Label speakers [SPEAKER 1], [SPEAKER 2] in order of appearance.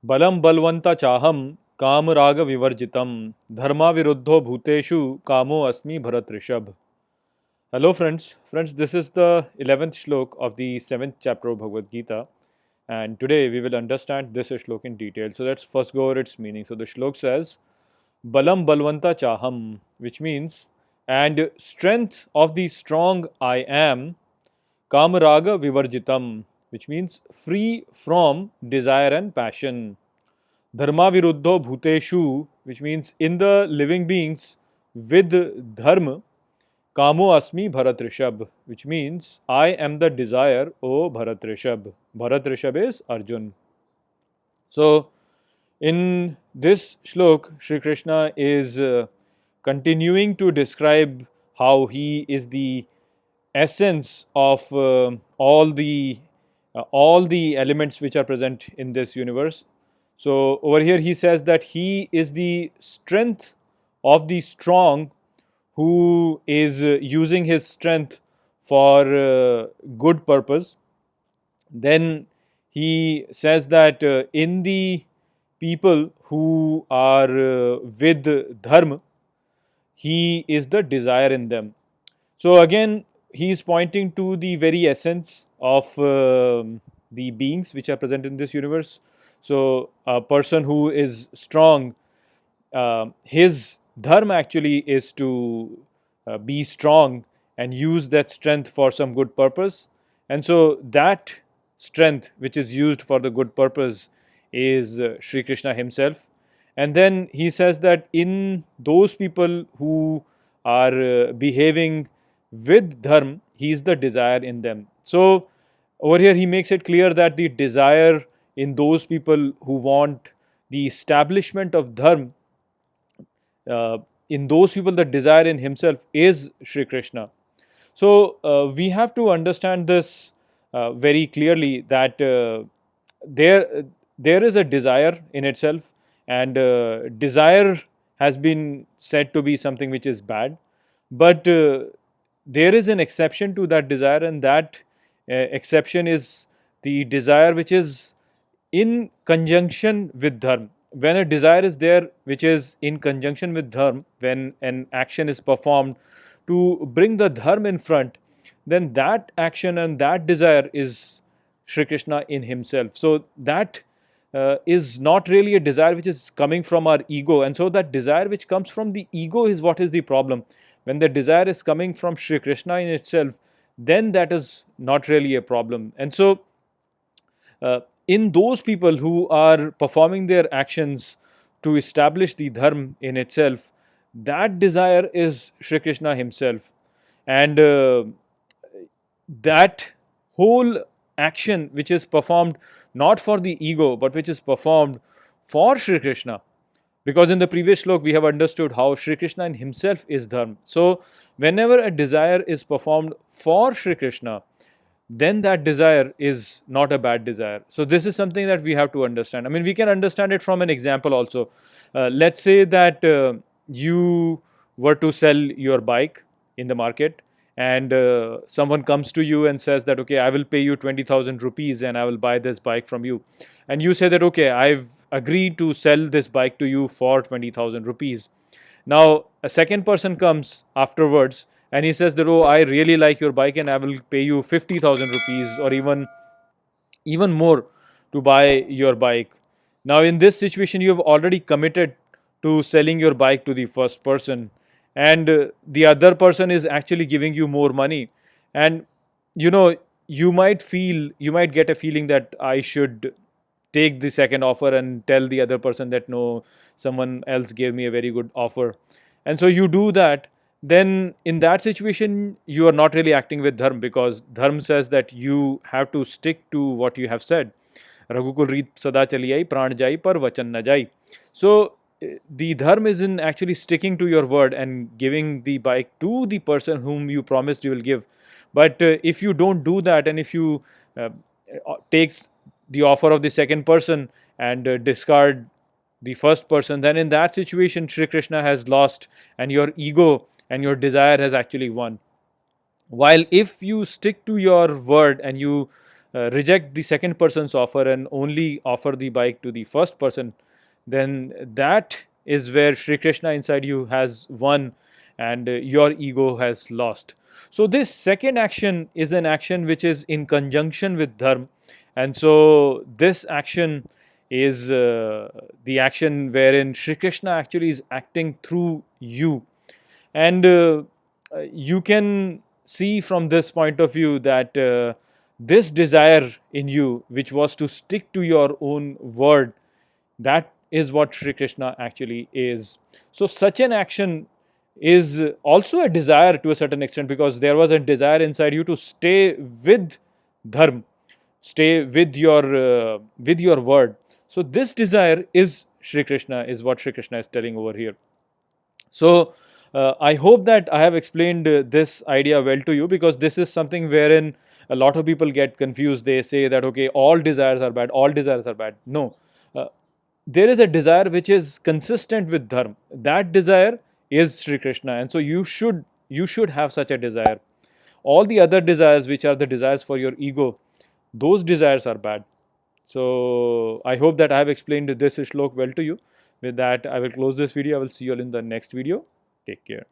[SPEAKER 1] Balam balvanta chaham काम राग विवर्जितम धर्मा विरुद्धो भूतेषु कामो अस्मि Bharat Rishabh. Hello friends, this is the 11th shlok of the 7th chapter of Bhagavad Gita, and today we will understand this shlok in detail. So let's first go over its meaning. So the shlok says, Balam balvanta chaham, which means, and strength of the strong I am, kamaraga vivarjitam, which means free from desire and passion. Dharma viruddho bhuteshu, which means in the living beings with dharma, kamo asmi Bharat Rishabh, which means I am the desire, O Bharat Rishabh. Bharat Rishabh is Arjun. So, in this shlok, Sri Krishna is continuing to describe how he is the essence of all the elements which are present in this universe. So over here he says that he is the strength of the strong who is using his strength for good purpose. Then he says that in the people who are with dharma, he is the desire in them. So again, he is pointing to the very essence of the beings which are present in this universe. So a person who is strong, his dharma actually is to be strong and use that strength for some good purpose. And so that strength which is used for the good purpose is Sri Krishna himself. And then he says that in those people who are behaving with dharma, he is the desire in them. So over here he makes it clear that the desire in those people who want the establishment of dharma, in those people the desire in himself is Sri Krishna. So we have to understand this very clearly, that there is a desire in itself, and desire has been said to be something which is bad, but there is an exception to that desire, and that exception is the desire which is in conjunction with dharma. When a desire is there which is in conjunction with dharma, when an action is performed to bring the dharma in front, then that action and that desire is Sri Krishna in himself. So that is not really a desire which is coming from our ego, and so that desire which comes from the ego is what is the problem. When the desire is coming from Sri Krishna in itself, then that is not really a problem. And so in those people who are performing their actions to establish the dharma in itself, that desire is Sri Krishna himself. And that whole action which is performed not for the ego but which is performed for Sri Krishna, because in the previous slok we have understood how Sri Krishna in himself is dharma. So whenever a desire is performed for Sri Krishna, then that desire is not a bad desire. So this is something that we have to understand. I mean, we can understand it from an example also. Let's say that you were to sell your bike in the market, and someone comes to you and says that, okay, I will pay you 20,000 rupees and I will buy this bike from you. And you say that, okay, I've agreed to sell this bike to you for 20,000 rupees. Now a second person comes afterwards and he says that, oh, I really like your bike and I will pay you 50,000 rupees or even more to buy your bike. Now in this situation you have already committed to selling your bike to the first person, and the other person is actually giving you more money, and you know, you might get a feeling that I should take the second offer and tell the other person that no, someone else gave me a very good offer, and so you do that. Then in that situation you are not really acting with dharma, because dharma says that you have to stick to what you have said. Raghukul reet sada chali ai, pran jai par vachan na jai. So the dharma is in actually sticking to your word and giving the bike to the person whom you promised you will give. But if you don't do that, and if you takes the offer of the second person and discard the first person, then in that situation Sri Krishna has lost and your ego and your desire has actually won. While if you stick to your word and you reject the second person's offer and only offer the bike to the first person, then that is where Shri Krishna inside you has won and your ego has lost. So this second action is an action which is in conjunction with dharma, and so this action is the action wherein Shri Krishna actually is acting through you. And you can see from this point of view that this desire in you, which was to stick to your own word, that is what Sri Krishna actually is. So such an action is also a desire to a certain extent, because there was a desire inside you to stay with dharma, stay with your word. So this desire is Sri Krishna, is what Sri Krishna is telling over here. So I hope that I have explained this idea well to you, because this is something wherein a lot of people get confused. They say that, okay, all desires are bad, all desires are bad. No, there is a desire which is consistent with dharma. That desire is Sri Krishna, and so you should have such a desire. All the other desires, which are the desires for your ego, those desires are bad. So I hope that I have explained this shlok well to you. With that, I will close this video. I will see you all in the next video. Take care.